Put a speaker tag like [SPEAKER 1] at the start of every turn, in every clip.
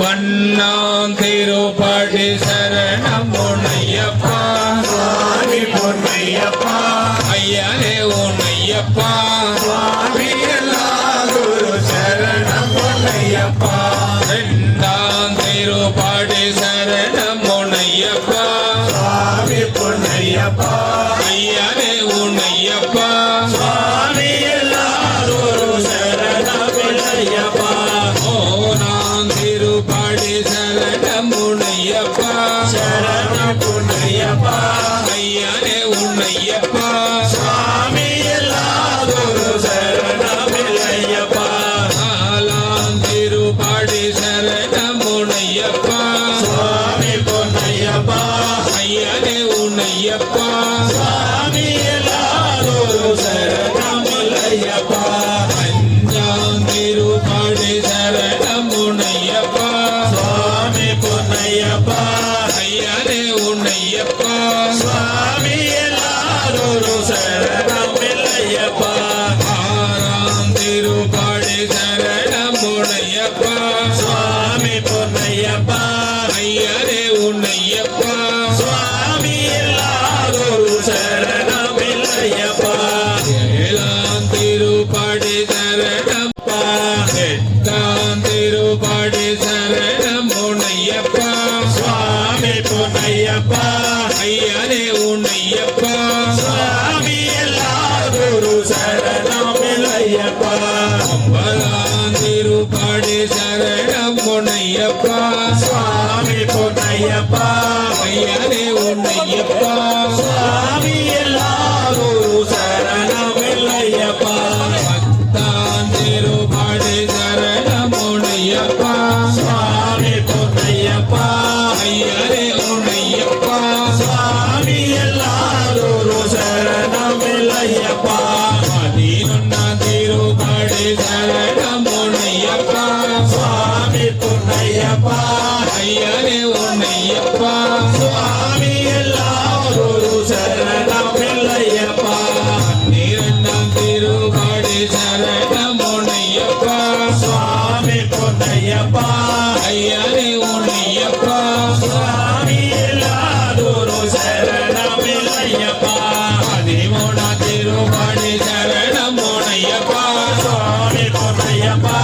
[SPEAKER 1] பொன்னாம் திருப்படி சரணம் உன்னையப்பா
[SPEAKER 2] சுவாமி பொன்னையப்பா
[SPEAKER 1] ஐயனே உன்னையப்பா
[SPEAKER 2] சுவாமி எல்லா குரு சரணம் பொன்னையப்பா
[SPEAKER 1] ரெண்டாம் திருப்படி சரணம் உன்னையப்பா
[SPEAKER 2] சுவாமி பொன்னையப்பா
[SPEAKER 1] ஐயனே உன்னையப்பா
[SPEAKER 2] சுவாமி எல்லா குரு சரணம் பொன்னையப்பா
[SPEAKER 1] ஓனாம் திருப்படி சரணம் உன்னையப்பா
[SPEAKER 2] சரணம் பொன்னையப்பா
[SPEAKER 1] ஐயனே உன்னையப்பா
[SPEAKER 2] சுவாமி எல்லா குரு சரணம் பொன்னையப்பா
[SPEAKER 1] நாலாம் திருப்படி சரணம் உன்னையப்பா
[SPEAKER 2] சுவாமி பொன்னையப்பா
[SPEAKER 1] ஐயனே உன்னையப்பா
[SPEAKER 2] சுவாமி எல்லா குரு சரணம் பொன்னையப்பா
[SPEAKER 1] அஞ்சாம் திருப்படி சரணம் உன்னையப்பா
[SPEAKER 2] சுவாமி பொன்னையப்பா
[SPEAKER 1] ஐயனே உன்னையப்பா
[SPEAKER 2] சுவாமி எல்லா குரு சரணம் பொன்னையப்பா
[SPEAKER 1] ஆறாம் திருப்படி சரணம் உன்னையப்பா
[SPEAKER 2] சுவாமி பொன்னையப்பா
[SPEAKER 1] ஐயனே உன்னையப்பா
[SPEAKER 2] சுவாமி எல்லா குரு சரணம் பொன்னையப்பா
[SPEAKER 1] ஏழாம் திருப்படி சரணம் எட்டாம் திருப்படி சரணம் உன்னையப்பா
[SPEAKER 2] சுவாமி பொன்னையப்பா
[SPEAKER 1] ஐயனே உன்னையப்பா
[SPEAKER 2] சுவாமி எல்லா குரு சரணம் பொன்னையப்பா
[SPEAKER 1] ஒன்பதாம் திருப்படி சரணம் உன்னையப்பா
[SPEAKER 2] சுவாமி பொன்னையப்பா
[SPEAKER 1] ஐயனே உன்னையப்பா
[SPEAKER 2] சுவாமி எல்லா குரு சரணம் பொன்னையப்பா
[SPEAKER 1] பத்தாம் திருப்படி சரணம் உன்னையப்பா
[SPEAKER 2] சுவாமி பொன்னையப்பா
[SPEAKER 1] ஐயனே உன்னையப்பா
[SPEAKER 2] சுவாமி எல்லா குரு சரணம் பொன்னையப்பா
[SPEAKER 1] பதினொன்னாம் திருப்படி சரணம் உன்னையப்பா
[SPEAKER 2] சுவாமி பொன்னையப்பா
[SPEAKER 1] ஐயனே உன்னையப்பா
[SPEAKER 2] சுவாமி எல்லா குரு சரணம் பொன்னையப்பா
[SPEAKER 1] பன்னிரண்டாம் திருப்படி சரணம் உன்னையப்பா
[SPEAKER 2] சுவாமி பொன்னையப்பா
[SPEAKER 1] ஐயனே உன்னையப்பா
[SPEAKER 2] சுவாமி எல்லா குரு சரணம் பொன்னையப்பா
[SPEAKER 1] பதிமூணாம் திருப்படி சரணம் உன்னையப்பா
[SPEAKER 2] சுவாமி பொன்னையப்பா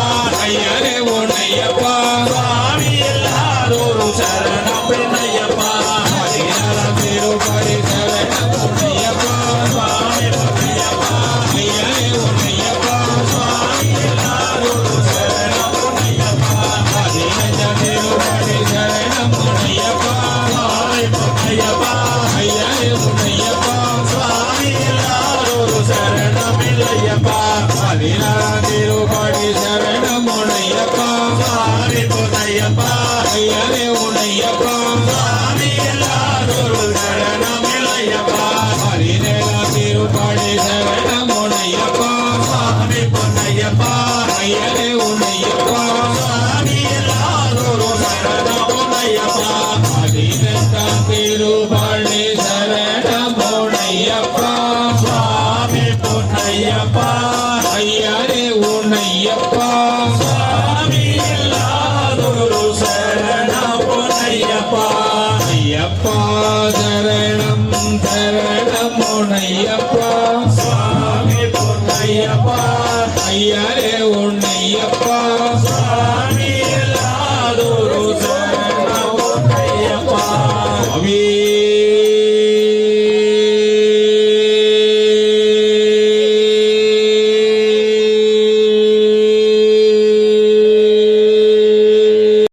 [SPEAKER 1] ஐயனே உன்னையப்பா
[SPEAKER 2] சுவாமி எல்லா குரு சரணம் பொன்னையப்பா
[SPEAKER 1] பதினாறாம் திருப்படி சரணம் உன்னையப்பா
[SPEAKER 2] சுவாமி பொன்னையப்பா
[SPEAKER 1] ஐயனே உன்னையப்பா
[SPEAKER 2] சுவாமி எல்லா குரு சரணம் பொன்னையப்பா
[SPEAKER 1] பதினஞ்சாம் திருப்படி சரணம் உன்னையப்பா
[SPEAKER 2] சுவாமி பொன்னையப்பா
[SPEAKER 1] ஐயனே உன்னையப்பா
[SPEAKER 2] சுவாமி எல்லா குரு சரணம் பொன்னையப்பா
[SPEAKER 1] பதினாறாம் திருப்படி சரணம் உன்னையப்பா
[SPEAKER 2] சுவாமி பொன்னையப்பா